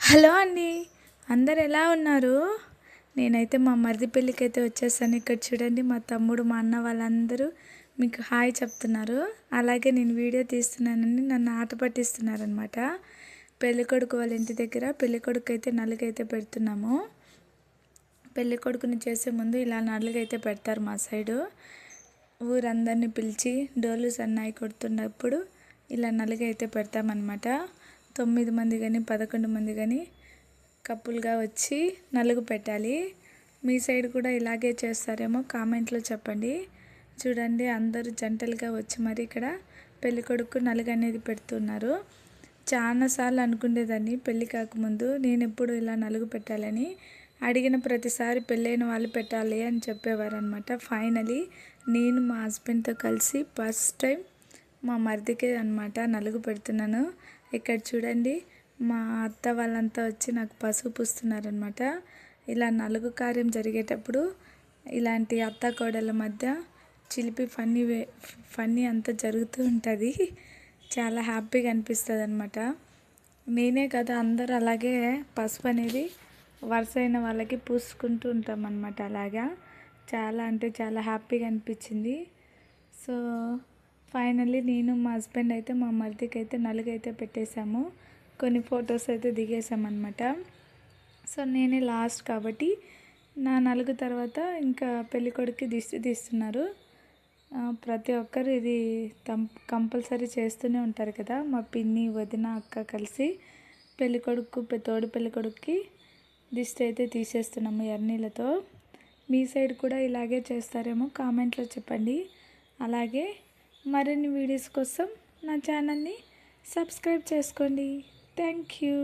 Hello అండి, అందరు ఎలా ఉన్నారు? నేనైతే మా మరిది పెళ్ళికైతే వచ్చేసాను. ఇక్కడ చూడండి, మా తమ్ముడు మా అన్న వాళ్ళందరూ మీకు హాయ్ చెప్తున్నారు. అలాగే నేను వీడియో తీస్తున్నానని నన్ను ఆట పట్టిస్తున్నారనమాట. పెళ్ళికొడుకు వాళ్ళ ఇంటి దగ్గర పెళ్ళికొడుకు అయితే నలుగైతే పెడుతున్నాము. పెళ్ళికొడుకుని చేసే ముందు ఇలా నలుగైతే పెడతారు మా సైడు. ఊరందరినీ పిలిచి డోలు సన్నాయి కొడుతున్నప్పుడు ఇలా నలుగైతే పెడతామన్నమాట. 9 మంది కానీ 11 మంది కానీ కప్పులుగా వచ్చి నలుగు పెట్టాలి. మీ సైడ్ కూడా ఇలాగే చేస్తారేమో కామెంట్లో చెప్పండి. చూడండి, అందరూ జంటలుగా వచ్చి మరి ఇక్కడ పెళ్ళికొడుకు నలుగు అనేది పెడుతున్నారు. చాలాసార్లు అనుకునేదాన్ని పెళ్ళి కాకముందు నేను ఎప్పుడు ఇలా నలుగు పెట్టాలని. అడిగిన ప్రతిసారి పెళ్ళైన వాళ్ళు పెట్టాలి అని చెప్పేవారనమాట. ఫైనలీ నేను మా హస్బెండ్తో కలిసి ఫస్ట్ టైం మా మరిదికి అనమాట నలుగు పెడుతున్నాను. ఇక్కడ చూడండి, మా అత్త వాళ్ళంతా వచ్చి నాకు పసుపు పూస్తున్నారనమాట. ఇలా నలుగు కార్యం జరిగేటప్పుడు ఇలాంటి అత్త కోడళ్ళ మధ్య చిలిపి ఫన్నీ అంతా జరుగుతూ ఉంటుంది. చాలా హ్యాపీగా అనిపిస్తుంది అనమాట. నేనే కదా, అందరూ అలాగే పసుపు అనేది వరుస అయిన వాళ్ళకి పూసుకుంటూ ఉంటాం అన్నమాట. అలాగా చాలా అంటే చాలా హ్యాపీగా అనిపించింది. సో ఫైనల్లీ నేను మా హస్బెండ్ అయితే మా మరిదికి అయితే నలుగైతే పెట్టేశాము. కొన్ని ఫొటోస్ అయితే దిగేసామన్నమాట. సో నేనే లాస్ట్ కాబట్టి నా నలుగు తర్వాత ఇంకా పెళ్ళికొడుకు దిష్టి తీస్తున్నారు. ప్రతి ఒక్కరు ఇది కంపల్సరీ చేస్తూనే ఉంటారు కదా. మా పిన్ని, వదిన, అక్క కలిసి పెళ్ళికొడుకు తోడు పెళ్ళికొడుకుకి దిష్టి అయితే తీసేస్తున్నాము ఎర్నీళ్ళతో. మీ సైడ్ కూడా ఇలాగే చేస్తారేమో కామెంట్లో చెప్పండి. అలాగే మరిన్ని వీడియోస్ కోసం నా ఛానల్ని సబ్స్క్రైబ్ చేసుకోండి. Thank you.